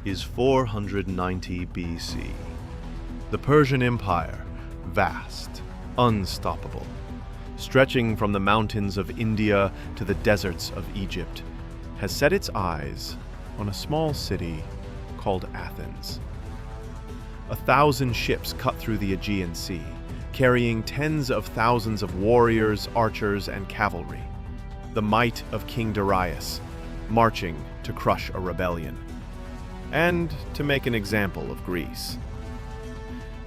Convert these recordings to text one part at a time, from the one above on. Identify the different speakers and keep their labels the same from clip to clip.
Speaker 1: is 490 BC. The Persian Empire, vast, unstoppable, stretching from the mountains of India to the deserts of Egypt, has set its eyes on a small city called Athens. 1,000 ships cut through the Aegean Sea, carrying tens of thousands of warriors, archers, and cavalry. The might of King Darius, marching to crush a rebellion, and to make an example of Greece.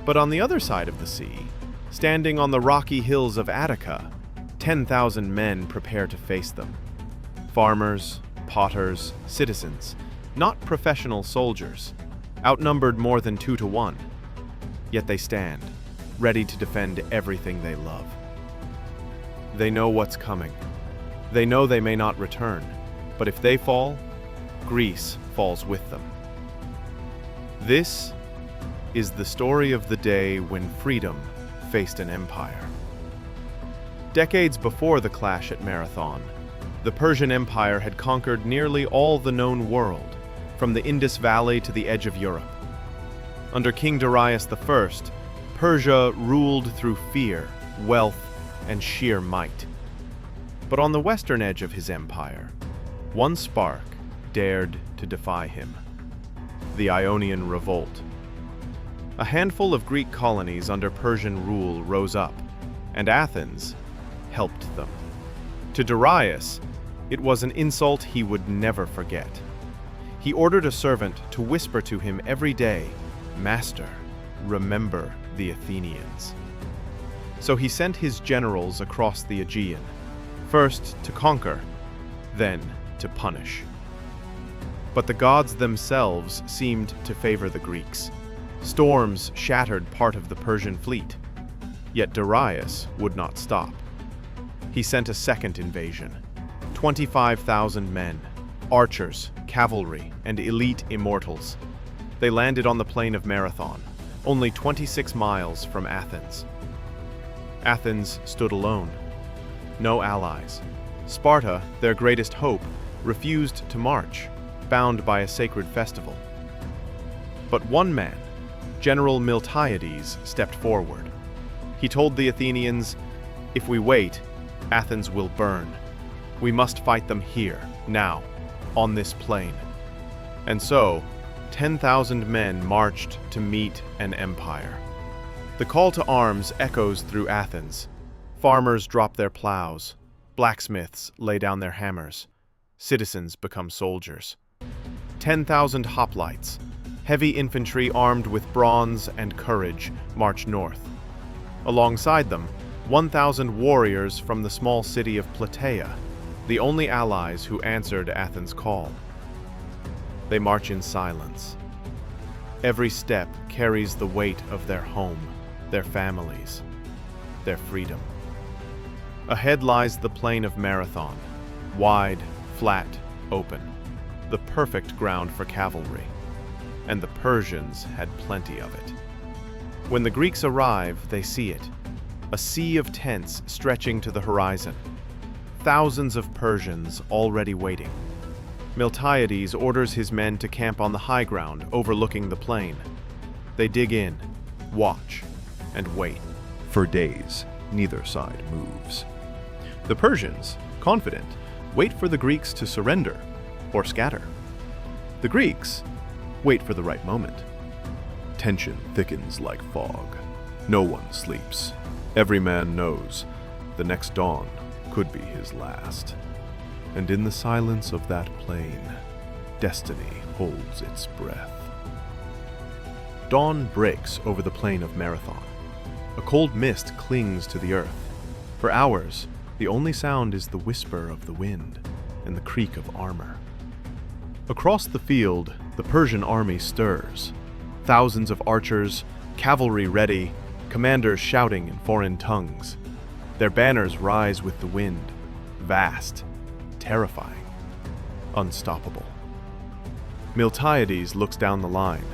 Speaker 1: But on the other side of the sea, standing on the rocky hills of Attica, 10,000 men prepare to face them. Farmers, potters, citizens, not professional soldiers, outnumbered more than 2 to 1. Yet they stand, ready to defend everything they love. They know what's coming. They know they may not return, but if they fall, Greece falls with them. This is the story of the day when freedom faced an empire. Decades before the clash at Marathon, the Persian Empire had conquered nearly all the known world, from the Indus Valley to the edge of Europe. Under King Darius I, Persia ruled through fear, wealth, and sheer might. But on the western edge of his empire, one spark dared to defy him: the Ionian Revolt. A handful of Greek colonies under Persian rule rose up, and Athens helped them. To Darius, it was an insult he would never forget. He ordered a servant to whisper to him every day, "Master, remember the Athenians." So he sent his generals across the Aegean, first to conquer, then to punish. But the gods themselves seemed to favor the Greeks. Storms shattered part of the Persian fleet, yet Darius would not stop. He sent a second invasion. 25,000 men, archers, cavalry, and elite immortals. They landed on the plain of Marathon, only 26 miles from Athens. Athens stood alone. No allies. Sparta, their greatest hope, refused to march, bound by a sacred festival. But one man, General Miltiades, stepped forward. He told the Athenians, "If we wait, Athens will burn. We must fight them here, now, on this plain." And so, 10,000 men marched to meet an empire. The call to arms echoes through Athens. Farmers drop their plows. Blacksmiths lay down their hammers. Citizens become soldiers. 10,000 hoplites, heavy infantry armed with bronze and courage, march north. Alongside them, 1,000 warriors from the small city of Plataea, the only allies who answered Athens' call. They march in silence. Every step carries the weight of their home, their families, their freedom. Ahead lies the plain of Marathon, wide, flat, open, the perfect ground for cavalry, and the Persians had plenty of it. When the Greeks arrive, they see it, a sea of tents stretching to the horizon, thousands of Persians already waiting. Miltiades orders his men to camp on the high ground overlooking the plain. They dig in, watch, and wait.
Speaker 2: For days, neither side moves.
Speaker 1: The Persians, confident, wait for the Greeks to surrender or scatter. The Greeks wait for the right moment.
Speaker 2: Tension thickens like fog. No one sleeps. Every man knows the next dawn could be his last. And in the silence of that plain, destiny holds its breath.
Speaker 1: Dawn breaks over the plain of Marathon. A cold mist clings to the earth. For hours, the only sound is the whisper of the wind and the creak of armor. Across the field, the Persian army stirs. Thousands of archers, cavalry ready, commanders shouting in foreign tongues. Their banners rise with the wind, vast, terrifying, unstoppable. Miltiades looks down the line.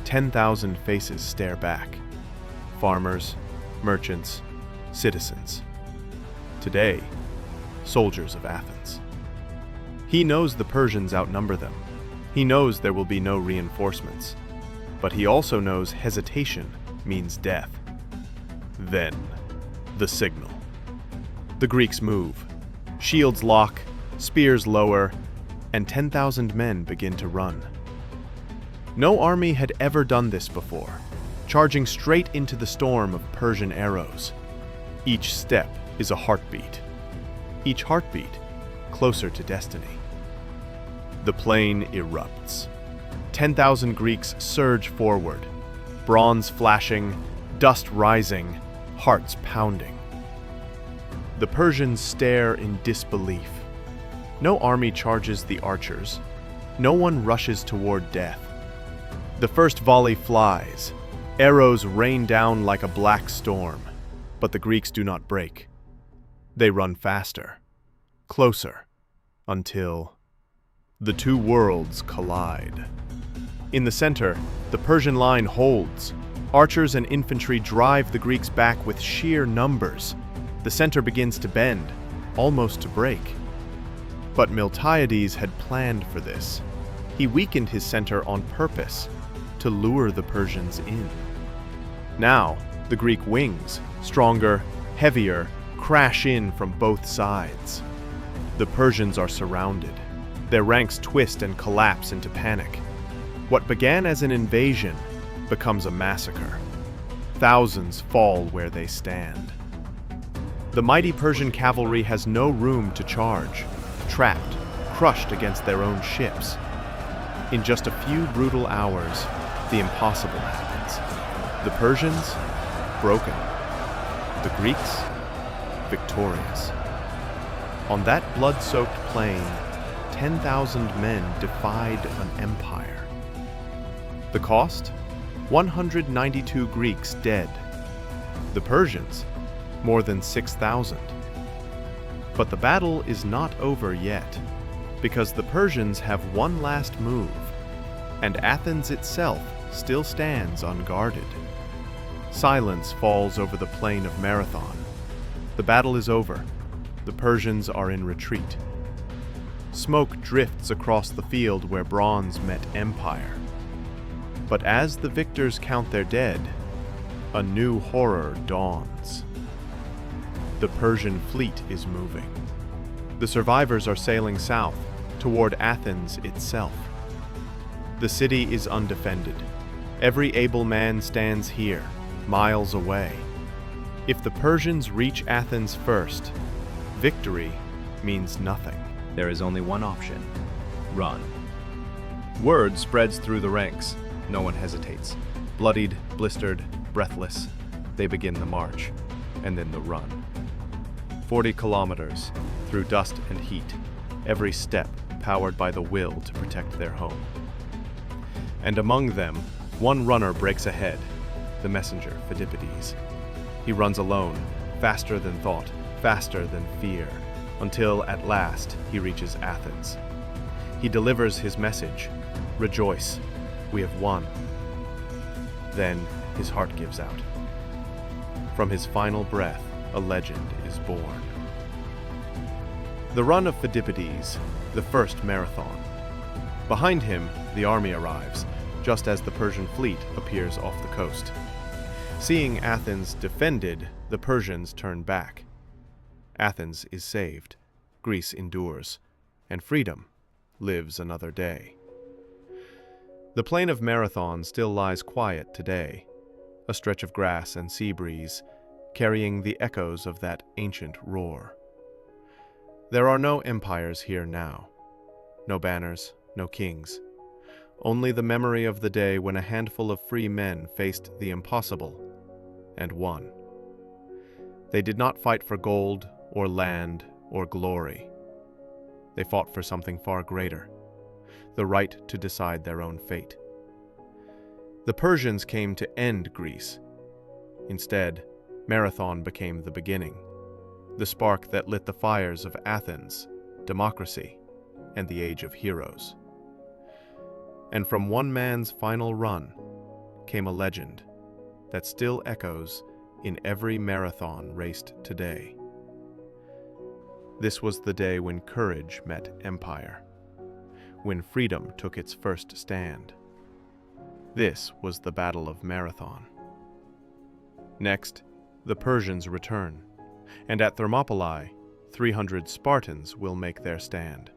Speaker 1: 10,000 faces stare back. Farmers, merchants, citizens. Today, soldiers of Athens. He knows the Persians outnumber them, He knows there will be no reinforcements, but he also knows hesitation means death. Then, the signal. The Greeks move. Shields lock, spears lower, and 10,000 men begin to run. No army had ever done this before, charging straight into the storm of Persian arrows. Each step is a heartbeat. Each heartbeat closer to destiny. The plain erupts. 10,000 Greeks surge forward, bronze flashing, dust rising, hearts pounding. The Persians stare in disbelief. No army charges the archers. No one rushes toward death. The first volley flies. Arrows rain down like a black storm, but the Greeks do not break. They run faster, closer, until the two worlds collide. In the center, the Persian line holds. Archers and infantry drive the Greeks back with sheer numbers. The center begins to bend, almost to break. But Miltiades had planned for this. He weakened his center on purpose, to lure the Persians in. Now, the Greek wings, stronger, heavier, crash in from both sides. The Persians are surrounded. Their ranks twist and collapse into panic. What began as an invasion becomes a massacre. Thousands fall where they stand. The mighty Persian cavalry has no room to charge, trapped, crushed against their own ships. In just a few brutal hours, the impossible happens. The Persians, broken. The Greeks, victorious. On that blood-soaked plain, 10,000 men defied an empire. The cost? 192 Greeks dead. The Persians, more than 6,000. But the battle is not over yet, because the Persians have one last move, and Athens itself still stands unguarded. Silence falls over the plain of Marathon. The battle is over. The Persians are in retreat. Smoke drifts across the field where bronze met empire. But as the victors count their dead, a new horror dawns. The Persian fleet is moving. The survivors are sailing south, toward Athens itself. The city is undefended. Every able man stands here, miles away. If the Persians reach Athens first, victory means nothing.
Speaker 3: There is only one option: run. Word spreads through the ranks. No one hesitates. Bloodied, blistered, breathless, they begin the march, and then the run. 40 kilometers, through dust and heat, every step powered by the will to protect their home. And among them, one runner breaks ahead, the messenger, Phidippides. He runs alone, faster than thought, faster than fear, until at last he reaches Athens. He delivers his message: rejoice, we have won. Then his heart gives out. From his final breath, a legend is born. The run of Phidippides, the first marathon. Behind him, the army arrives, just as the Persian fleet appears off the coast. Seeing Athens defended, the Persians turn back. Athens is saved, Greece endures, and freedom lives another day. The plain of Marathon still lies quiet today, a stretch of grass and sea breeze, carrying the echoes of that ancient roar. There are no empires here now, no banners, no kings, only the memory of the day when a handful of free men faced the impossible and won. They did not fight for gold or land or glory. They fought for something far greater: the right to decide their own fate. The Persians came to end Greece. Instead, Marathon became the beginning, the spark that lit the fires of Athens, democracy, and the Age of Heroes. And from one man's final run came a legend that still echoes in every marathon raced today. This was the day when courage met empire,
Speaker 1: when freedom took its first stand. This was the Battle of Marathon. Next, the Persians return, and at Thermopylae, 300 Spartans will make their stand.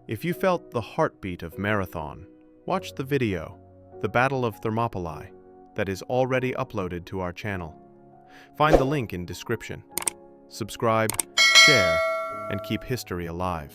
Speaker 1: If you felt the heartbeat of Marathon, watch the video, The Battle of Thermopylae, that is already uploaded to our channel. Find the link in description. Subscribe, share, and keep history alive.